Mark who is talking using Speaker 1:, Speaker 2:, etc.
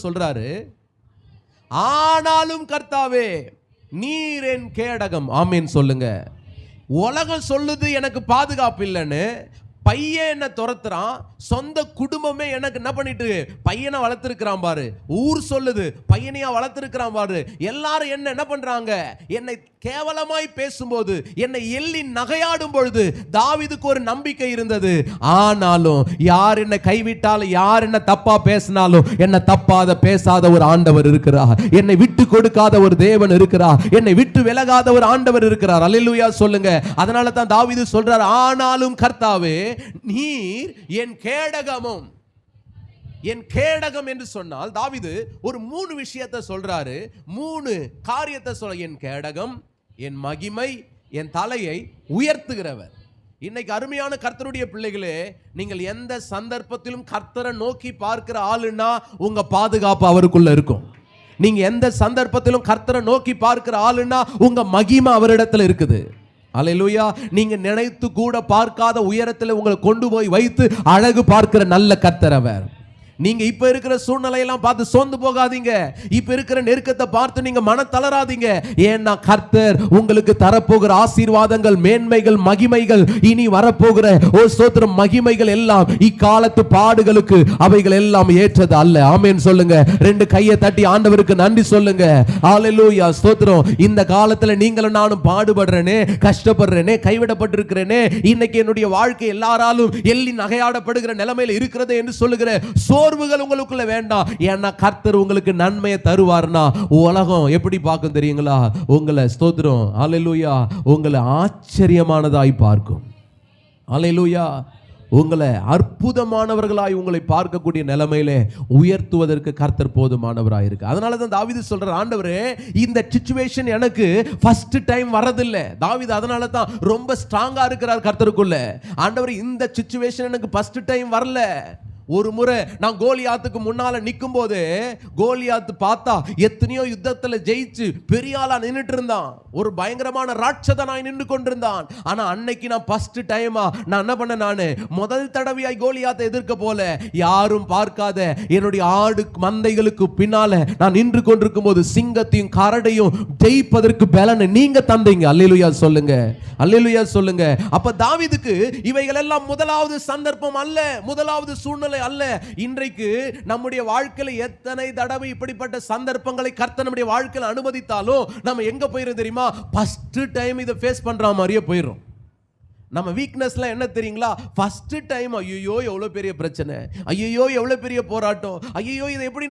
Speaker 1: சொல்றாரு, ஆனாலும் கர்த்தாவே நீர் என் கேடகம். ஆமேன் சொல்லுங்க. உலகம் சொல்லுது எனக்கு பாதுகாப்பு இல்லைன்னு, பையன் என்ன துரத்துறான், சொந்த குடும்பமே எனக்கு என்ன பண்ணிட்டு பையனை வளர்த்திருக்கிறான் பாரு, ஊர் சொல்லுது பையனையா வளர்த்திருக்கிறான் பாரு, எல்லாரும் என்ன பண்றாங்க, என்னை கேவலமாய் பேசும்போது, என்னை எள்ளி நகையாடும் பொழுது தாவீதுக்கு ஒரு நம்பிக்கை இருந்தது. ஆனாலும் யார் என்னை கைவிட்டாலும், யார் என்ன தப்பா பேசினாலும், என்ன தப்பாத பேசாத ஒரு ஆண்டவர் இருக்கிறார், என்னை விட்டு கொடுக்காத ஒரு தேவன் இருக்கிறார், என்னை விட்டு விலகாத ஒரு ஆண்டவர் இருக்கிறார். அல்லேலூயா சொல்லுங்க. அதனால தான் தாவீது சொல்றார், ஆனாலும் கர்த்தாவே நீர் என் கேடகமும். என் கேடகம் என்று சொன்னால் தாவீது ஒரு 3 விஷயத்தை சொல்றாரு, 3 காரியத்தை சொல்ற. என் கேடகம், என் மகிமை, என் தலையை உயர்த்துகிறவர். இன்னைக்கு அருமையான கர்த்தருடைய பிள்ளைகளே, நீங்கள் எந்த சந்தர்ப்பத்திலும் கர்த்தரை நோக்கி பார்க்கிற ஆளுன்னா உங்க பாதுகாப்பு அவருக்குள்ள இருக்கும். நீங்க எந்த சந்தர்ப்பத்திலும் கர்த்தரை நோக்கி பார்க்கிற ஆளுன்னா உங்க மகிமை அவரிடத்துல இருக்குது. அல்லேலூயா. நீங்க நினைத்து கூட பார்க்காத உயரத்தில் உங்களை கொண்டு போய் வைத்து அழகு பார்க்கிற நல்ல கர்த்தர் அவர். நீங்க இப்ப இருக்கிற சூழ்நிலையெல்லாம் பார்த்து சோர்ந்து போகாதீங்க. இப்ப இருக்கிற நெருக்கத்தை பார்த்து நீங்க மன தளராதீங்க. ஏன்னா கர்த்தர் உங்களுக்கு தரப்போகிற ஆசீர்வாதங்கள், மேன்மைகள், மகிமைகள், இனி வரப்போகிற ஸ்தோத்திரம் மகிமைகள் எல்லாம் இக்காலத்து பாடுகளுக்கு அவைகள் எல்லாம் ஏற்றது அல்ல. ஆமென் சொல்லுங்க. 2 கையை தட்டி ஆண்டவருக்கு நன்றி சொல்லுங்க. ஹalleluya ஸ்தோத்திரம். இந்த காலத்துல நீங்களும் நானும் பாடுபடுறேனே, கஷ்டப்படுறேனே, கைவிடப்பட்டிருக்கிறேனே, இன்னைக்கு என்னுடைய வாழ்க்கை எல்லாராலும் எள்ளி நகையாடப்படுகிற நிலைமையில் இருக்கிறது என்று சொல்லுகிற சோர்வுகள் உங்களுக்குள்ள வேண்டாம். ஏன்னா கர்த்தர் உங்களுக்கு நன்மையை தருவார்னா உலகம் எப்படி பார்க்கும் தெரியுங்களா? உங்களை ஸ்தோத்திரம் ஹalleluya உங்களை ஆச்சரியமானதாய் பார்க்கும். ஹalleluya உங்களை அற்புதமானவர்களாய் உங்களை பார்க்கக்கூடிய நிலைமையிலே உயர்த்துவதற்கு கர்த்தர் போதுமானவராய் இருக்கு. அதனால தான் தாவீது சொல்றார், ஆண்டவரே இந்த சிச்சுவேஷன் எனக்கு ஃபர்ஸ்ட் டைம் வரதில்லை. தாவீது அதனால தான் ரொம்ப ஸ்ட்ராங்கா இருக்கிறார் கர்த்தருக்குள்ள. ஆண்டவரே இந்த சிச்சுவேஷன் எனக்கு ஃபர்ஸ்ட் டைம் வரல. ஒரு முறை நான் கோலியாத்துக்கு முன்னால நிற்கும் போது கோலியாத்து பார்த்தா எத்தனையோ யுத்தத்துல ஜெயிச்சு பெரிய ஆளா நின்றுட்டு இருந்தான், ஒரு பயங்கரமான ராட்சதனாய் நின்று கொண்டிருந்தான். ஆனா அன்னைக்கு நான் ஃபர்ஸ்ட் டைமா நான் என்ன பண்ண, நானு முதல் தடவையாய் கோலியாத்தை எதிர்க்க போல யாரும் பார்க்காத என்னுடைய ஆடு மந்தைகளுக்கு பின்னால நான் நின்று கொண்டிருக்கும் போது சிங்கத்தையும் கரடையும் ஜெயிப்பதற்கு பலனை நீங்க தந்தீங்க. அல்லேலூயா சொல்லுங்க. அல்லேலூயா சொல்லுங்க. அப்ப தாவீதுக்கு இவைகள் எல்லாம் முதலாவது சந்தர்ப்பம் அல்ல, முதலாவது சூழ்நிலை அல்ல. இன்றைக்கு நம்முடைய வாழ்க்கையில எத்தனை தடவை இப்படிப்பட்ட சந்தர்ப்பங்களை கர்த்தர் நம்முடைய வாழ்க்கையில அனுமதித்தாலும் நம்ம எங்க போயிரும் தெரியுமா? ஃபர்ஸ்ட் டைம் இதை ஃபேஸ் பண்ற மாதிரியே போயிரும். நம்ம வீக்னஸ்ல என்ன தெரியுங்களா? ஃபர்ஸ்ட் டைம் ஐயோ எவ்வளவு பெரிய பிரச்சனை, ஐயோ எவ்வளவு பெரிய போராட்டம், ஐயோ இதை எப்படி